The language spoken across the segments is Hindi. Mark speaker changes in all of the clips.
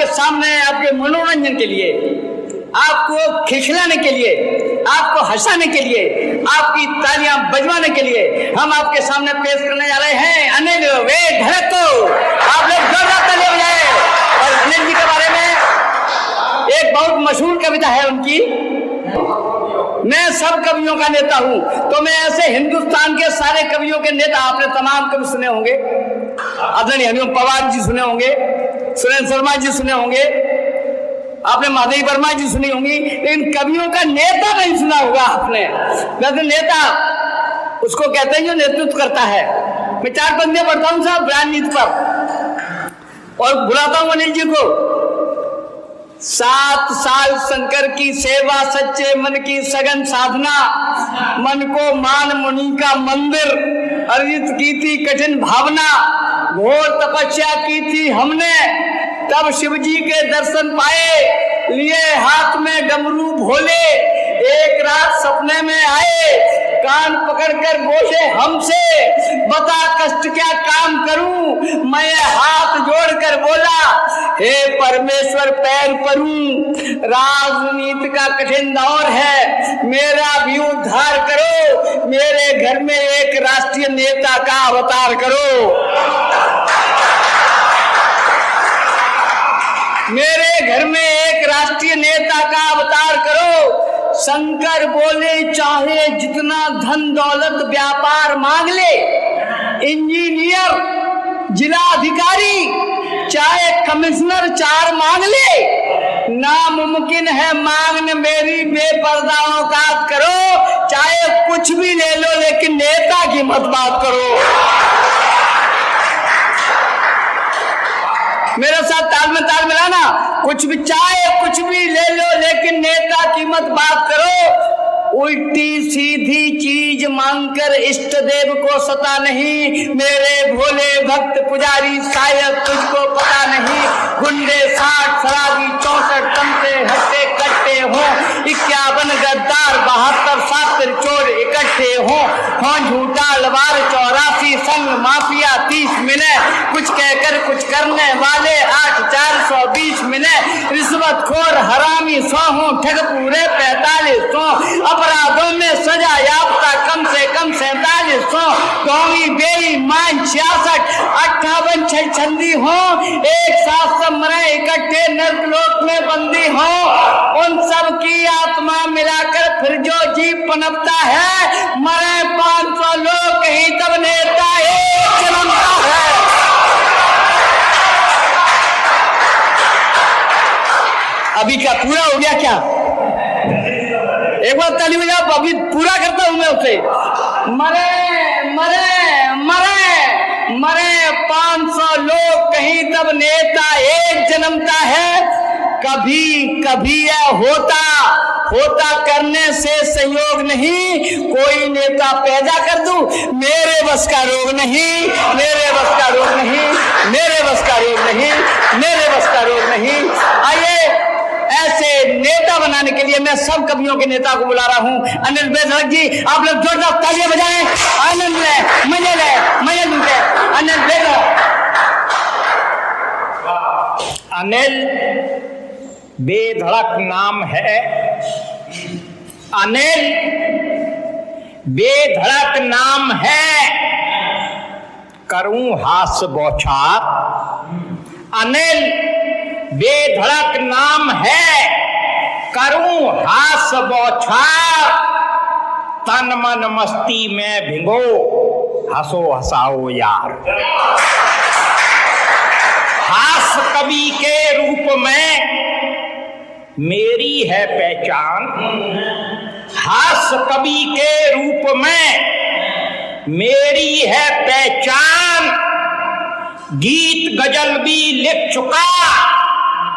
Speaker 1: सामने आपके मनोरंजन के लिए, आपको खिखलाने के लिए, आपको हंसाने के लिए, आपकी तालियां बजवाने के लिए हम आपके सामने पेश करने जा रहे हैं अनिल वे धड़क को। आप लोग जोरदार तालियां बजाएं। और अनिल जी के बारे में एक बहुत मशहूर कविता है उनकी, मैं सब कवियों का नेता हूं। तो मैं ऐसे हिंदुस्तान के सारे कवियों के नेता, आपने तमाम कवि सुने होंगे, आदरणीय हनुमान पवार जी सुने होंगे, सुरेंद्र शर्मा जी सुने होंगे, आपने माधवी वर्मा जी सुनी होंगी, लेकिन कवियों का नेता नहीं सुना होगा आपने। वैसे नेता उसको कहते हैं जो नेतृत्व करता है। मैं 4 बंदे पढ़ता हूं साहब राजनीति पर और बुलाता हूं अनिल जी को। 7 साल शंकर की सेवा, सच्चे मन की सघन साधना, मन को मान मुनि का मंदिर, अर्जित की थी कठिन भावना, घोर तपस्या की थी हमने, तब शिव जी के दर्शन पाए, लिए हाथ में डमरू भोले, एक रात सपने में आए, कान पकड़कर बोले हमसे, बता कष्ट क्या काम करूं, मैं हाथ जोड़कर बोला, हे परमेश्वर पैर परूं, राजनीति का कठिन दौर है, मेरा भी उद्धार करो, मेरे घर में एक राष्ट्रीय नेता का अवतार करो। मेरे घर में एक राष्ट्रीय नेता का अवतार करो। शंकर बोले चाहे जितना धन दौलत व्यापार मांग ले, इंजीनियर जिला अधिकारी चाहे कमिश्नर 4 मांग ले, नामुमकिन है मांगने मेरी बेपर्दा औकात करो, चाहे कुछ भी ले लो लेकिन नेता की मत बात करो। मेरे साथ ताल में ताल मिलाना, कुछ भी चाहे कुछ भी ले लो लेकिन नेता की मत बात करो। उल्टी सीधी चीज मांगकर इष्ट देव को सता नहीं, मेरे भोले भक्त पुजारी शायद तुझको पता नहीं, गुंडे 60 शराबी 64 तमसे हट्टे कट्टे हो, 51 गद्दार 72 शातिर चोर इकट्ठे हो झूठा लवार 84 संग माफिया 30 मिले, कुछ कहकर कुछ करने वाले 8 420 मिले, रिश्वत खोर हरामी 100 हो, ठग पूरे 4500, अपराधों में सजा याफ्ता कम से कम 4700, कौमी बेईमान 66 58 छछंदी हो, एक साथ सब मरे इकट्ठे नरकलोक में बंदी हो, उन सब की आत्मा मिलाकर फिर जो जीव पनपता है, मरे 500 लोग कहीं तब नेता एक जन्मता है। अभी क्या पूरा हो गया क्या? एक बार ताली बजाओ, अभी पूरा करता हूं मैं उसे। मरे मरे मरे मरे 500 लोग कहीं तब नेता एक जन्मता है, कभी कभी यह होता करने से संयोग नहीं, कोई नेता पैदा कर दूं, मेरे बस का रोग नहीं, मेरे बस का रोग नहीं, मेरे बस का रोग नहीं, मेरे बस का रोग नहीं। आइए ऐसे नेता बनाने के लिए मैं सब कवियों के नेता को बुला रहा हूं। अनिल बेधड़क जी, आप लोग जोरदार तालियां बजाएं, आनंद ले, मजे लूटे। अनिल बेधड़क।
Speaker 2: अनिल बेधड़क नाम है, अनिल बेधड़क नाम है, करूं हास्य बौछार, अनिल बेधड़क नाम है, करूं हास्य बौछार, तन मन मस्ती में भिगो, हंसो हंसाओ यार। हास्य कवि के रूप में मेरी है पहचान, हास्य कवि के रूप में मेरी है पहचान, गीत गजल भी लिख चुका,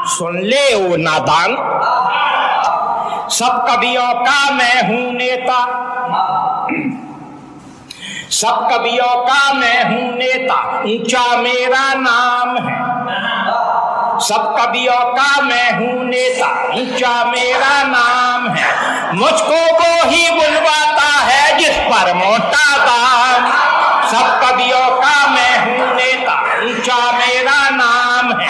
Speaker 2: सुन ले ओ नादान। सब कवियों का मैं हूं नेता, सब कवियों का मैं हूं नेता, ऊंचा मेरा नाम है, सब कवियों का मैं हूं नेता, ऊंचा मेरा नाम है, मुझको वो ही बुलवाता है जिस पर मोटा दाम। सब कवियों का मैं हूं नेता, ऊंचा मेरा नाम है,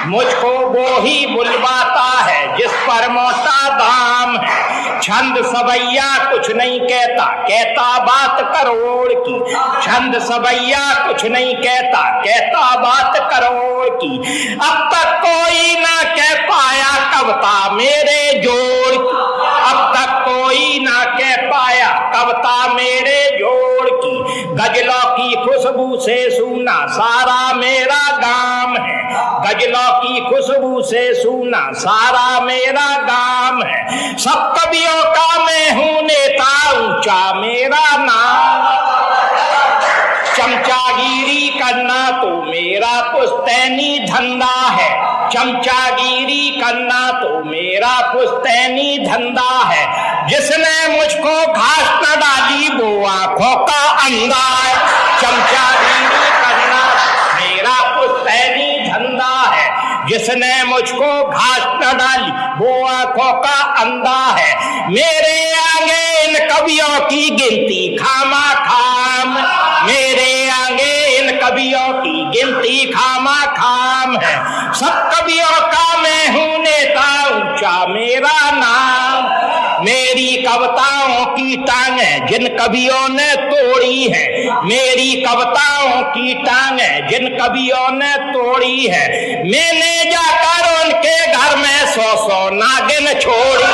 Speaker 2: मुझको वो ही बुलवाता है जिस पर मोटा दाम है। छंद सवैया कुछ नहीं कहता, कहता बात करोड़ की। छंद सवैया कुछ नहीं कहता, कहता बात करोड़ की। अब तक कोई ना कह पाया कविता मेरे जोड़ की। अब तक कोई ना कह पाया कविता मेरे जोड़ की। गजलों की खुशबू से सूना सारा मेरा गाम है। गजलों की खुशबू से सूना सारा मेरा गाम है। सब कवियों का मैं हूँ नेता, ऊंचा मेरा नाम। चमचागिरी करना तो मेरा पुश्तैनी धंधा है। चमचागिरी करना तो मेरा पुश्तैनी धंधा है। जिसने मुझको घास न डाली वो आंखों का अंधा है। चमचागिरी करना मेरा पुश्तैनी धंधा है। जिसने मुझको घास न डाली वो आंखों का अंधा है। मेरे आगे इन कवियों की गिनती खामा खाम। मेरे आगे इन कवियों की गिनती खामा खाम है। सब कवियों का मैं हूँ नेता, ऊंचा मेरा नाम। मेरी कविताओं की टांगें जिन कवियों ने तोड़ी है। मेरी कविताओं की टांगें जिन कवियों ने तोड़ी है। मैंने जाकर उनके घर में 100 नागिन छोड़ी।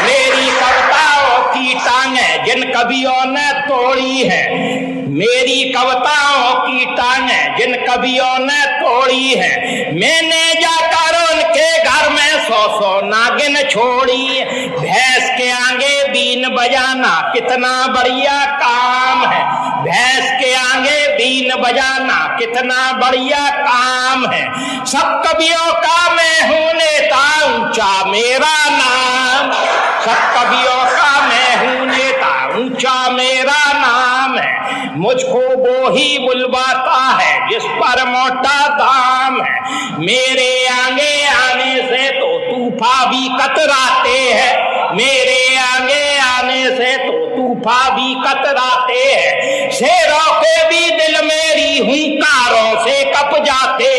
Speaker 2: मेरी कविताओं की टांगें जिन कवियों ने तोड़ी है। मेरी कविताओं की टांगें जिन कवियों ने तोड़ी है। मैंने जाकर उनके घर में 100 नागिन छोड़ी। भैंस के आगे बीन बजाना कितना बढ़िया काम है। भैंस के आगे बीन बजाना कितना बढ़िया काम है। सब कवियों का मैं हूँ नेता, ऊंचा मेरा नाम। सब कवियों का मैं हूँ नेता, ऊंचा मेरा नाम है। मुझको वो ही बुलवाता है जिस पर मोटा दाम है। मेरे आगे आने से तो तूफा भी कतराते हैं। मेरे आगे आने से तो तूफा भी कतराते हैं। शेरों के भी दिल मेरी हुंकारों से कप जाते।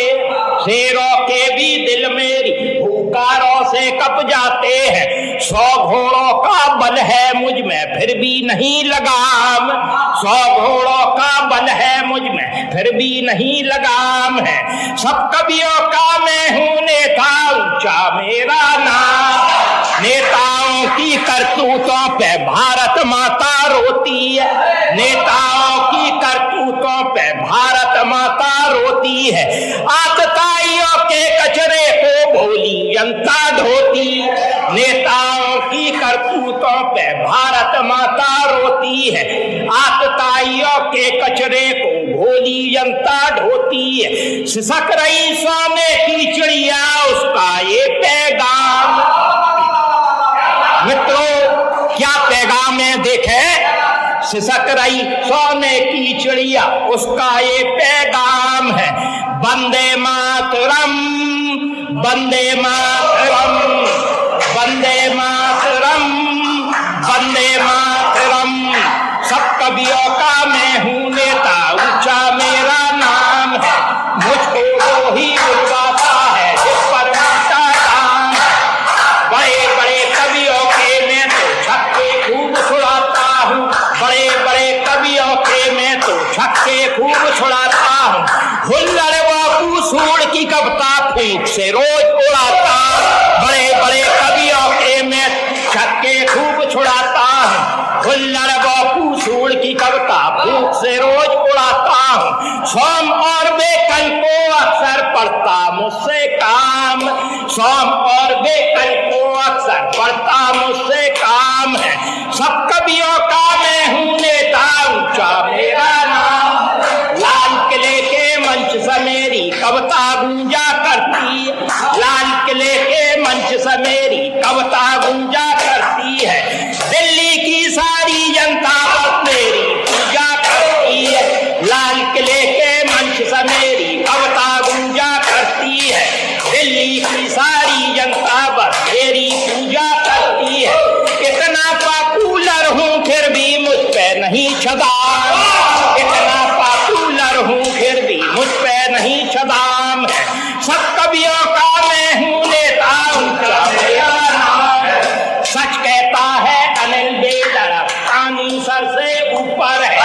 Speaker 2: शेरों के भी दिल मेरी हुंकारों से कप जाते हैं। 100 घोड़ों का बल है मुझ में फिर भी नहीं लगाम। 100 घोड़ों का बल है मुझ में फिर भी नहीं लगाम है। सब कवियों का मैं हूँ नेता, ऊंचा मेरा नाम। नेताओं की करतूतों पे भारत माता रोती है। नेताओं की करतूतों पे भारत माता रोती है। आतताइयों के कचरे को भोली जनता ढोती। नेताओं की करतूतों पे भारत माता रोती है। आतताइयों के कचरे को भोली जनता ढोती है। सिसक रही सोने की चिड़िया उसका ये पैगाम। मित्रों क्या पैगाम है देखे। सिसक रही सोने की चिड़िया उसका ये पैगाम है। वंदे मातरम, वंदे मातरम, वंदे मातरम, वंदे मातरम। सब कवियों का मैं हूँ नेता, ऊंचा मेरा नाम है। मुझको वो ही बुलवाता है जिस पर मोटा दाम। बड़े बड़े कवियों के मैं तो छक्के खूब छुड़ाता हूँ। बड़े बड़े कवियों के मैं तो छक्के खूब छुड़ाता हूँ। हुल्लड़ बापू सूड़ की कविता फूंक से रोज उड़ाता। बड़े बड़े कवियों के मैं छक्के खूब छुड़ाता हूँ। हुल्लड़ बापू सूड़ की कविता फूंक से रोज उड़ाता हूँ। सोम और बेकल को अक्सर पढ़ता मुझसे काम। सोम और बेकल को अक्सर पढ़ता मुझसे काम है। सब कवियों का मैं हूँ नेता, ऊंचा मेरा नाम। लाल किले के मंच से मेरी कविता गूंजा करती है। लाल किले के मंच से मेरी कविता गूंजा करती है। दिल्ली की सारी जनता बस मेरी पूजा करती है। लाल किले के मंच से मेरी कविता गूंजा करती है। दिल्ली की सारी जनता बस मेरी पूजा करती है। इतना पॉपुलर हूँ फिर भी मुझ पे नहीं छदाम। इतना पॉपुलर हूँ फिर भी मुझ पे नहीं छदाम है। सर से ऊपर है।